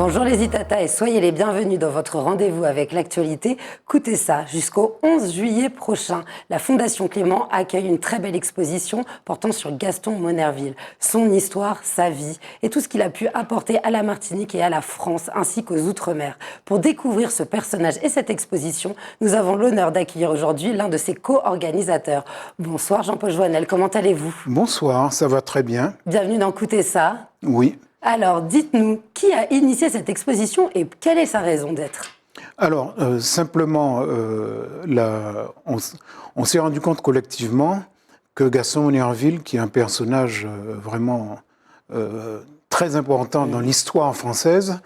Bonjour les Itata et soyez les bienvenus dans votre rendez-vous avec l'actualité. Écoutez ça, jusqu'au 11 juillet prochain, la Fondation Clément accueille une très belle exposition portant sur Gaston Monnerville, son histoire, sa vie et tout ce qu'il a pu apporter à la Martinique et à la France ainsi qu'aux Outre-mer. Pour découvrir ce personnage et cette exposition, nous avons l'honneur d'accueillir aujourd'hui l'un de ses co-organisateurs. Bonsoir Jean-Paul Joannel, comment allez-vous? Bonsoir, ça va très bien. Bienvenue dans Écoutez ça. Oui. Alors, dites-nous, qui a initié cette exposition et quelle est sa raison d'être? Alors, simplement, on s'est rendu compte collectivement que Gaston Monnerville, qui est un personnage vraiment très important dans l'histoire française,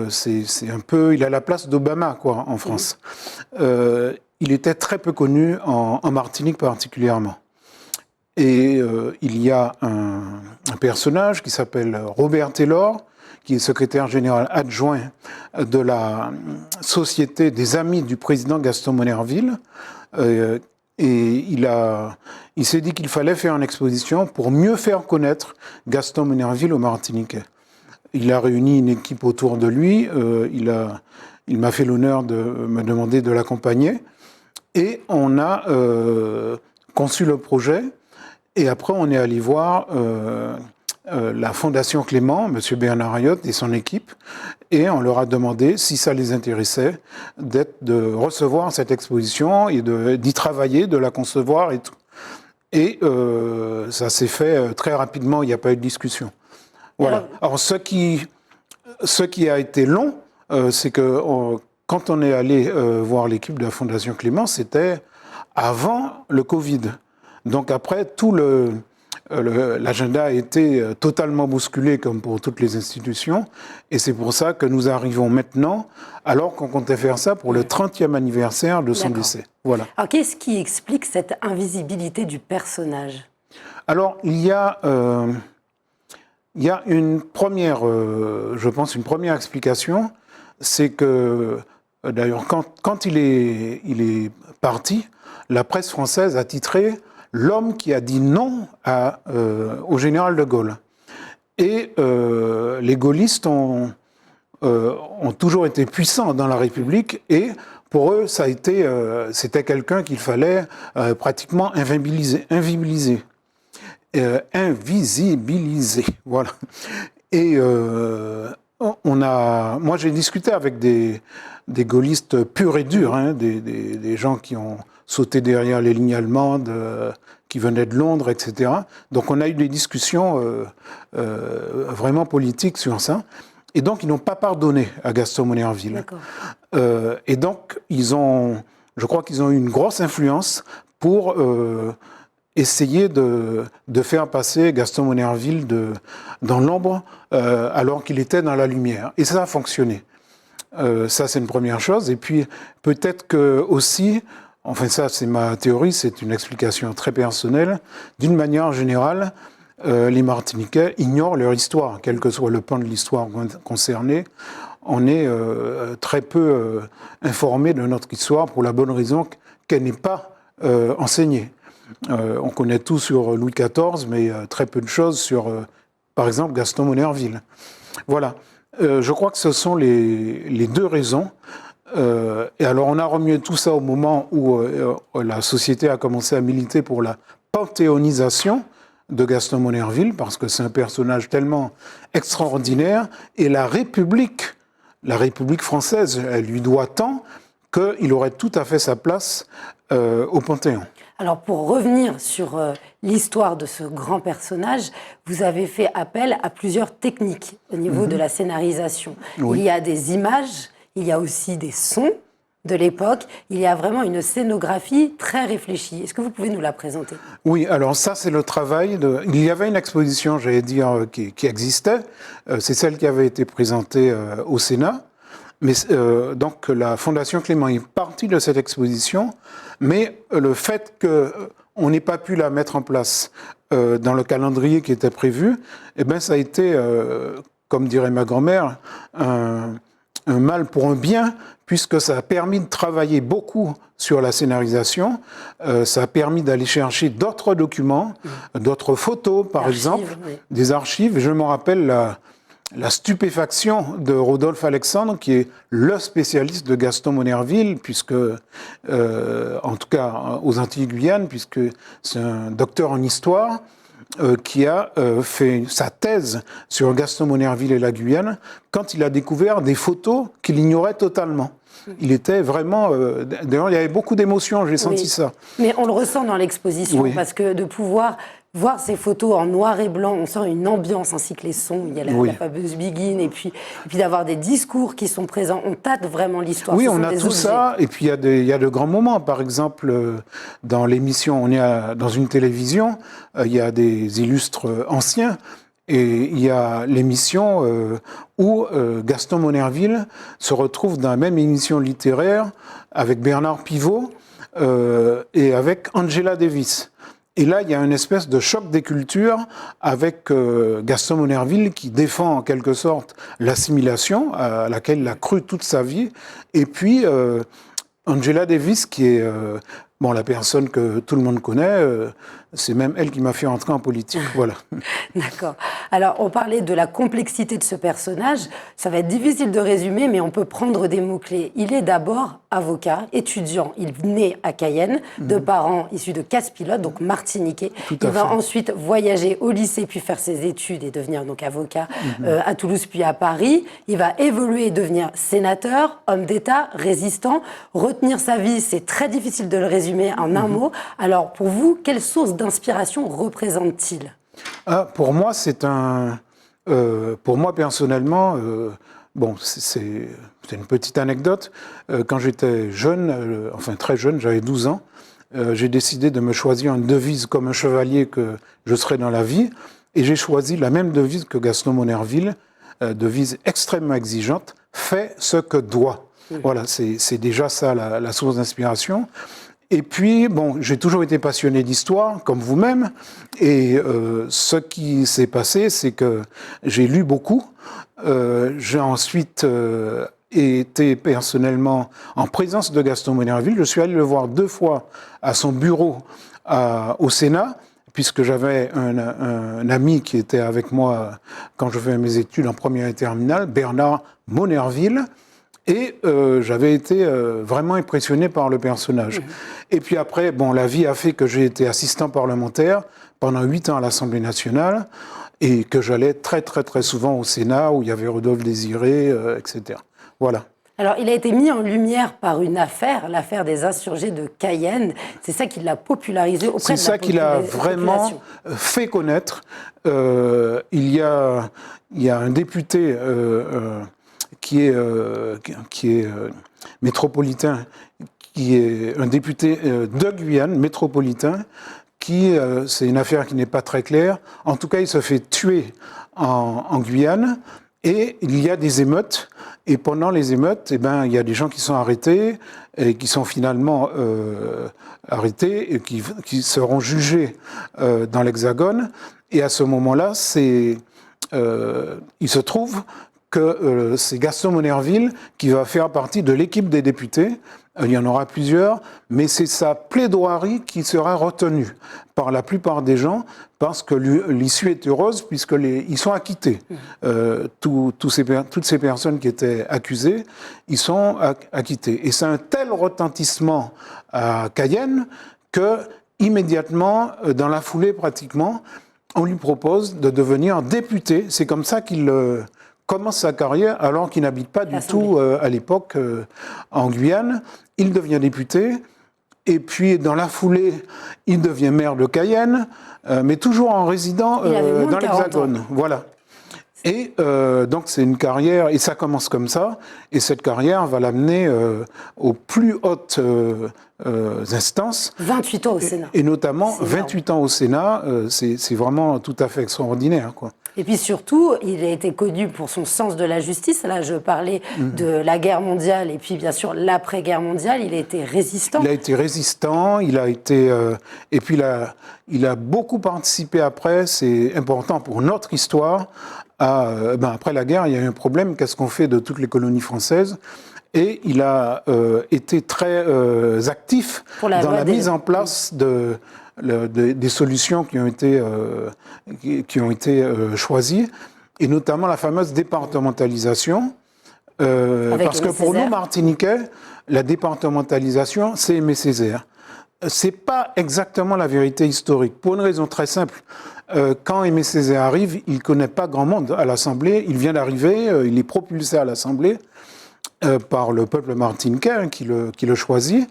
c'est un peu, il a la place d'Obama, quoi, en France. Il était très peu connu en Martinique particulièrement. Et il y a un personnage qui s'appelle Robert Taylor, qui est secrétaire général adjoint de la Société des Amis du président Gaston Monnerville. Et il s'est dit qu'il fallait faire une exposition pour mieux faire connaître Gaston Monnerville aux Martiniquais. Il a réuni une équipe autour de lui. Il m'a fait l'honneur de me demander de l'accompagner. Et on a conçu le projet. Et après, on est allé voir la Fondation Clément, M. Bernard Ayotte et son équipe, et on leur a demandé si ça les intéressait de recevoir cette exposition et d'y travailler, de la concevoir et tout. Et ça s'est fait très rapidement, il n'y a pas eu de discussion. Voilà. Alors, ce qui a été long, c'est que quand on est allé voir l'équipe de la Fondation Clément, c'était avant le Covid. Donc après, tout l'agenda a été totalement bousculé comme pour toutes les institutions. Et c'est pour ça que nous arrivons maintenant, alors qu'on comptait faire ça pour le 30e anniversaire de son décès. Voilà. Alors qu'est-ce qui explique cette invisibilité du personnage? Alors, il y a une première, je pense, une première explication. C'est que, d'ailleurs, quand il est parti, la presse française a titré l'homme qui a dit non au général de Gaulle. Et les gaullistes ont toujours été puissants dans la République et pour eux, c'était quelqu'un qu'il fallait pratiquement invisibiliser. Voilà. Et moi, j'ai discuté avec des gaullistes purs et durs, hein, des gens qui ont sauté derrière les lignes allemandes, qui venaient de Londres, etc. Donc on a eu des discussions vraiment politiques sur ça. Et donc ils n'ont pas pardonné à Gaston Monnerville. Et donc je crois qu'ils ont eu une grosse influence pour essayer de faire passer Gaston Monnerville dans l'ombre alors qu'il était dans la lumière. Et ça a fonctionné. Ça, c'est une première chose. Et puis, peut-être que aussi, enfin ça, c'est ma théorie, c'est une explication très personnelle. D'une manière générale, les Martiniquais ignorent leur histoire, quel que soit le pan de l'histoire concerné. On est très peu informé de notre histoire pour la bonne raison qu'elle n'est pas enseignée. On connaît tout sur Louis XIV, mais très peu de choses sur, par exemple, Gaston Monnerville. Voilà. Je crois que ce sont les deux raisons. Et alors, on a remué tout ça au moment où la société a commencé à militer pour la panthéonisation de Gaston Monnerville, parce que c'est un personnage tellement extraordinaire. Et la République française, elle lui doit tant qu'il aurait tout à fait sa place au Panthéon. Alors, pour revenir sur l'histoire de ce grand personnage, vous avez fait appel à plusieurs techniques au niveau de la scénarisation. Oui. Il y a des images, il y a aussi des sons de l'époque. Il y a vraiment une scénographie très réfléchie. Est-ce que vous pouvez nous la présenter? Oui, alors ça, c'est le travail de... Il y avait une exposition, j'allais dire, qui existait. C'est celle qui avait été présentée au Sénat. Mais donc la Fondation Clément est partie de cette exposition, mais le fait qu'on n'ait pas pu la mettre en place dans le calendrier qui était prévu, eh ben ça a été, comme dirait ma grand-mère, un mal pour un bien, puisque ça a permis de travailler beaucoup sur la scénarisation, ça a permis d'aller chercher d'autres documents, d'autres photos par exemple, des archives. Je me rappelle la stupéfaction de Rodolphe Alexandre, qui est le spécialiste de Gaston Monnerville, puisque, en tout cas aux Antilles-Guyane, puisque c'est un docteur en histoire, qui a fait sa thèse sur Gaston Monnerville et la Guyane, quand il a découvert des photos qu'il ignorait totalement. Il était vraiment... D'ailleurs, il y avait beaucoup d'émotions, j'ai senti ça. Mais on le ressent dans l'exposition, parce que de pouvoir voir ces photos en noir et blanc, on sent une ambiance ainsi que les sons. Il y a la fameuse Begin, et puis d'avoir des discours qui sont présents. On tâte vraiment l'histoire. Oui, on a tout ça, et puis il y a de grands moments. Par exemple, dans l'émission, on est dans une télévision, il y a des illustres anciens, et il y a l'émission où Gaston Monnerville se retrouve dans la même émission littéraire avec Bernard Pivot et avec Angela Davis. Et là, il y a une espèce de choc des cultures avec Gaston Monnerville qui défend en quelque sorte l'assimilation à laquelle il a cru toute sa vie. Et puis Angela Davis qui est la personne que tout le monde connaît, c'est même elle qui m'a fait entrer en politique. Voilà. D'accord. Alors, on parlait de la complexité de ce personnage. Ça va être difficile de résumer, mais on peut prendre des mots-clés. Il est d'abord avocat, étudiant. Il naît à Cayenne, de parents issus de casse-pilote, donc martiniquais. Il va ensuite voyager au lycée, puis faire ses études et devenir donc avocat à Toulouse, puis à Paris. Il va évoluer et devenir sénateur, homme d'État, résistant. Retenir sa vie, c'est très difficile de le résumer en un mot. Alors, pour vous, quelle source d'inspiration représente-t-il ? Pour moi, pour moi personnellement, c'est une petite anecdote. Quand j'étais jeune, très jeune, j'avais 12 ans, j'ai décidé de me choisir une devise comme un chevalier que je serais dans la vie, et j'ai choisi la même devise que Gaston Monnerville, devise extrêmement exigeante, fais ce que doit. Voilà, c'est déjà ça la source d'inspiration. Et puis, j'ai toujours été passionné d'histoire, comme vous-même, et ce qui s'est passé, c'est que j'ai lu beaucoup. J'ai ensuite été personnellement en présence de Gaston Monnerville. Je suis allé le voir 2 fois à son bureau au Sénat, puisque j'avais un ami qui était avec moi quand je faisais mes études en première et terminale, Bernard Monnerville. Et j'avais été vraiment impressionné par le personnage. Et puis après, la vie a fait que j'ai été assistant parlementaire pendant 8 ans à l'Assemblée nationale et que j'allais très très très souvent au Sénat où il y avait Rodolphe Désiré, etc. Voilà. Alors, il a été mis en lumière par une affaire, l'affaire des insurgés de Cayenne. C'est ça qui l'a popularisé auprès de la population. C'est ça qui l'a vraiment fait connaître. Il y a un député qui est métropolitain, qui est un député de Guyane, métropolitain, c'est une affaire qui n'est pas très claire. En tout cas, il se fait tuer en Guyane et il y a des émeutes. Et pendant les émeutes, il y a des gens qui sont arrêtés et qui sont finalement arrêtés et qui seront jugés dans l'Hexagone. Et à ce moment-là, il se trouve que c'est Gaston Monnerville qui va faire partie de l'équipe des députés. Il y en aura plusieurs, mais c'est sa plaidoirie qui sera retenue par la plupart des gens parce que l'issue est heureuse puisqu'ils sont acquittés. Toutes ces personnes qui étaient accusées, ils sont acquittés. Et c'est un tel retentissement à Cayenne que immédiatement, dans la foulée pratiquement, on lui propose de devenir député. C'est comme ça qu'il commence sa carrière alors qu'il n'habite pas du tout à l'époque en Guyane. Il devient député et puis dans la foulée, il devient maire de Cayenne, mais toujours en résidant dans l'Hexagone. Voilà. Et donc c'est une carrière, et ça commence comme ça, et cette carrière va l'amener aux plus hautes instances. 28 ans au Sénat. Et notamment 28 ans au Sénat, c'est vraiment tout à fait extraordinaire, quoi. Et puis surtout, il a été connu pour son sens de la justice. Là, je parlais de la guerre mondiale et puis bien sûr l'après-guerre mondiale. Il a été résistant. Il a été résistant, il a été... et puis il a beaucoup participé après, c'est important pour notre histoire. Après la guerre, il y a eu un problème, qu'est-ce qu'on fait de toutes les colonies françaises ? Et il a été très actif dans la mise en place des solutions qui ont été choisies. et notamment la fameuse départementalisation. Parce que pour nous, Martiniquais, la départementalisation, c'est Aimé Césaire. C'est pas exactement la vérité historique, pour une raison très simple. Quand Aimé Césaire arrive, il connaît pas grand monde à l'Assemblée. Il vient d'arriver, il est propulsé à l'Assemblée par le peuple martiniquais qui le choisit.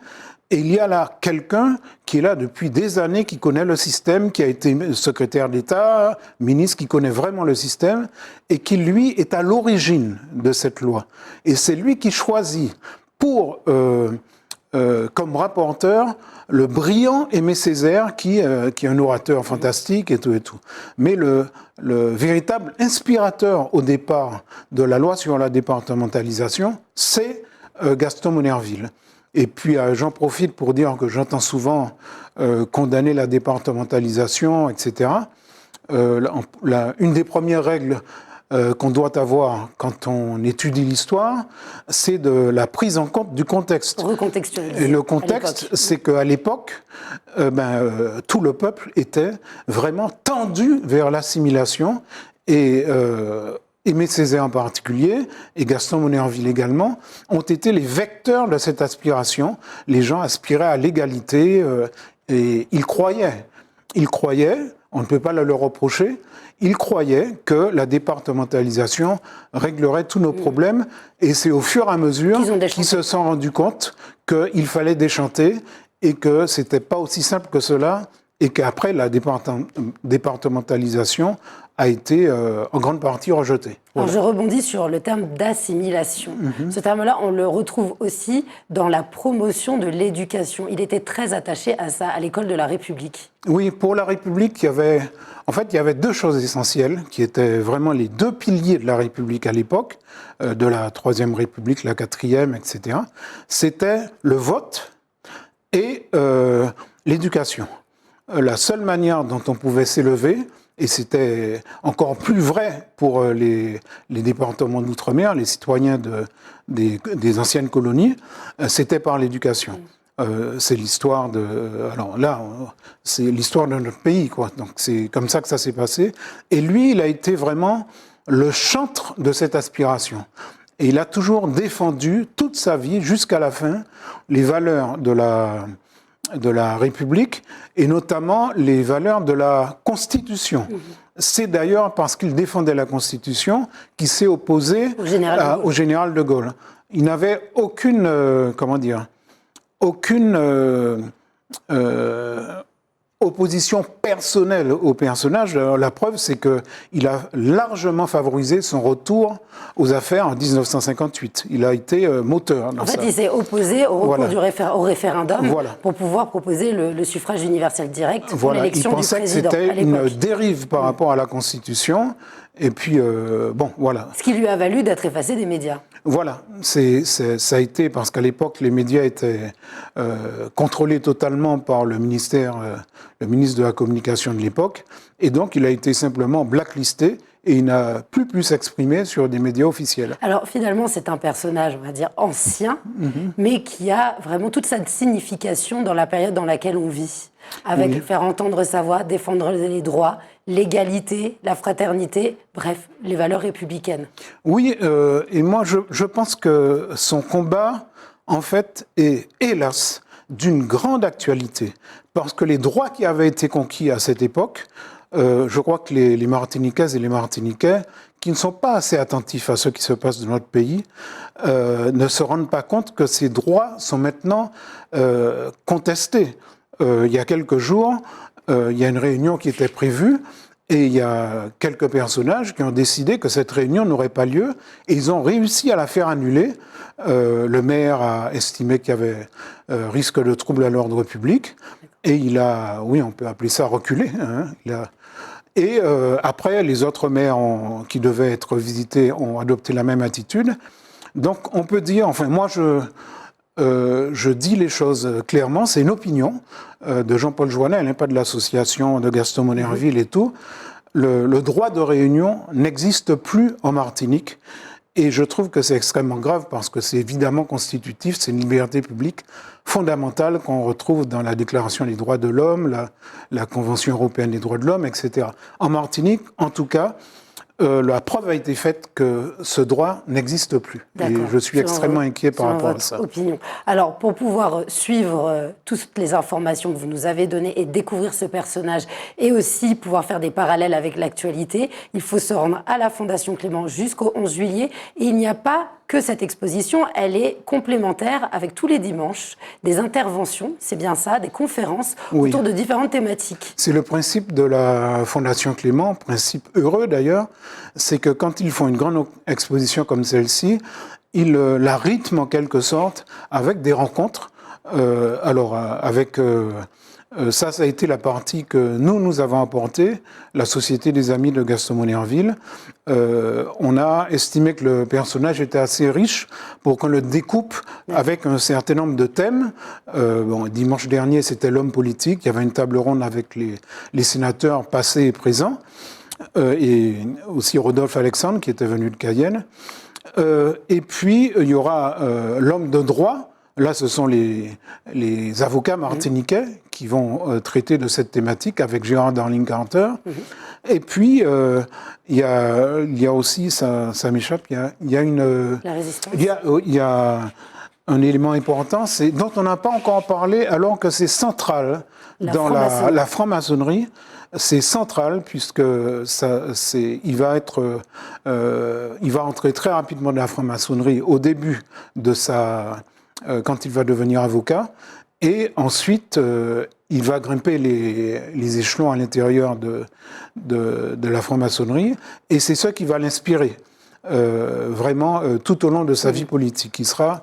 Et il y a là quelqu'un qui est là depuis des années, qui connaît le système, qui a été secrétaire d'État, ministre, qui connaît vraiment le système, et qui, lui, est à l'origine de cette loi. Et c'est lui qui choisit comme rapporteur le brillant Aimé Césaire, qui est un orateur fantastique et tout et tout. Mais le véritable inspirateur au départ de la loi sur la départementalisation, c'est Gaston Monnerville. Et puis j'en profite pour dire que j'entends souvent condamner la départementalisation, etc. Une des premières règles qu'on doit avoir quand on étudie l'histoire, c'est de la prise en compte du contexte. Recontextualiser. Et le contexte, c'est qu'à l'époque, tout le peuple était vraiment tendu vers l'assimilation. Et Aimé Césaire en particulier, et Gaston Monnerville également, ont été les vecteurs de cette aspiration. Les gens aspiraient à l'égalité et ils croyaient, on ne peut pas le leur reprocher, ils croyaient que la départementalisation réglerait tous nos problèmes, et c'est au fur et à mesure qu'ils se sont rendus compte qu'il fallait déchanter et que c'était pas aussi simple que cela, et qu'après la départementalisation a été en grande partie rejetée. Voilà. Alors je rebondis sur le terme d'assimilation. Ce terme-là, on le retrouve aussi dans la promotion de l'éducation. Il était très attaché à ça, à l'école de la République. Oui, pour la République, il y avait deux choses essentielles qui étaient vraiment les deux piliers de la République à l'époque, de la Troisième République, la Quatrième, etc. C'était le vote et l'éducation. La seule manière dont on pouvait s'élever, et c'était encore plus vrai pour les départements d'outre-mer, les citoyens des anciennes colonies, c'était par l'éducation. C'est l'histoire de... Alors là, c'est l'histoire de notre pays, quoi. Donc c'est comme ça que ça s'est passé. Et lui, il a été vraiment le chantre de cette aspiration. Et il a toujours défendu toute sa vie, jusqu'à la fin, les valeurs de la République, et notamment les valeurs de la Constitution. C'est d'ailleurs parce qu'il défendait la Constitution qu'il s'est opposé au général de Gaulle. Il n'avait aucune opposition personnelle au personnage. La preuve, c'est qu'il a largement favorisé son retour aux affaires en 1958. Il a été moteur dans ça. En fait, il s'est opposé au recours au référendum pour pouvoir proposer le suffrage universel direct pour l'élection du président. Il pensait que c'était une dérive par rapport à la Constitution. Et puis, voilà. Ce qui lui a valu d'être effacé des médias. Voilà, ça a été parce qu'à l'époque, les médias étaient contrôlés totalement par le ministre de la Communication de l'époque, et donc il a été simplement blacklisté et il n'a plus pu s'exprimer sur des médias officiels. Alors finalement, c'est un personnage, on va dire, ancien, mais qui a vraiment toute sa signification dans la période dans laquelle on vit, avec faire entendre sa voix, défendre les droits, l'égalité, la fraternité, bref, les valeurs républicaines. Oui, et moi je pense que son combat, en fait, est, hélas, d'une grande actualité, parce que les droits qui avaient été conquis à cette époque, je crois que les Martiniquaises et les Martiniquais, qui ne sont pas assez attentifs à ce qui se passe dans notre pays, ne se rendent pas compte que ces droits sont maintenant contestés. Il y a quelques jours, il y a une réunion qui était prévue, et il y a quelques personnages qui ont décidé que cette réunion n'aurait pas lieu, et ils ont réussi à la faire annuler. Le maire a estimé qu'il y avait risque de trouble à l'ordre public, et il a, oui, on peut appeler ça reculé. Et après, les autres maires qui devaient être visités ont adopté la même attitude. Donc on peut dire, enfin moi je dis les choses clairement, c'est une opinion de Jean-Paul Joannel, pas de l'association de Gaston Monnerville et tout. Le droit de réunion n'existe plus en Martinique, et je trouve que c'est extrêmement grave parce que c'est évidemment constitutif, c'est une liberté publique fondamentale qu'on retrouve dans la Déclaration des droits de l'homme, la Convention européenne des droits de l'homme, etc. En Martinique, en tout cas, la preuve a été faite que ce droit n'existe plus. Et je suis extrêmement inquiet par rapport à ça. Opinion. Alors, pour pouvoir suivre toutes les informations que vous nous avez données et découvrir ce personnage, et aussi pouvoir faire des parallèles avec l'actualité, il faut se rendre à la Fondation Clément jusqu'au 11 juillet. Et il n'y a pas que cette exposition, elle est complémentaire avec tous les dimanches, des interventions, c'est bien ça, des conférences autour de différentes thématiques. C'est le principe de la Fondation Clément, principe heureux d'ailleurs, c'est que quand ils font une grande exposition comme celle-ci, ils la rythment en quelque sorte avec des rencontres. Ça a été la partie que nous avons apportée, la Société des Amis de Gaston Monnerville. On a estimé que le personnage était assez riche pour qu'on le découpe avec un certain nombre de thèmes. Dimanche dernier, c'était l'homme politique. Il y avait une table ronde avec les sénateurs passés et présents. Et aussi Rodolphe Alexandre, qui était venu de Cayenne. Et puis, il y aura l'homme de droit. Là, ce sont les avocats martiniquais qui vont traiter de cette thématique avec Gérard Darling-Carter. Et puis, il y a aussi, ça m'échappe, il y a une... La résistance. Il y a un élément important, dont on n'a pas encore parlé, alors que c'est central dans la franc-maçonnerie. C'est central puisque il va entrer très rapidement dans la franc-maçonnerie au début de quand il va devenir avocat, et ensuite il va grimper les échelons à l'intérieur de la franc-maçonnerie, et c'est ça qui va l'inspirer vraiment tout au long de sa vie politique. Il sera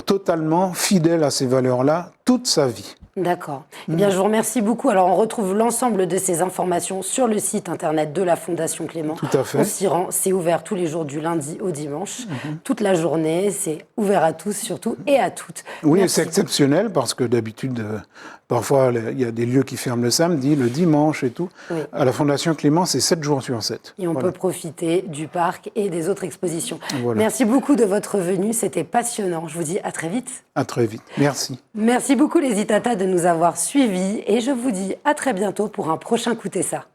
totalement fidèle à ces valeurs-là toute sa vie. D'accord. Eh bien, je vous remercie beaucoup. Alors, on retrouve l'ensemble de ces informations sur le site internet de la Fondation Clément. Tout à fait. On s'y rend. C'est ouvert tous les jours du lundi au dimanche. Toute la journée. C'est ouvert à tous, surtout, et à toutes. Oui, et c'est exceptionnel parce que d'habitude, parfois, il y a des lieux qui ferment le samedi, le dimanche et tout. Oui. À la Fondation Clément, c'est 7 jours sur 7. Et on peut profiter du parc et des autres expositions. Voilà. Merci beaucoup de votre venue. C'était passionnant. Je vous dis à très vite. À très vite. Merci. Merci beaucoup, les Itata, de nous avoir suivis. Et je vous dis à très bientôt pour un prochain Écoutez ça.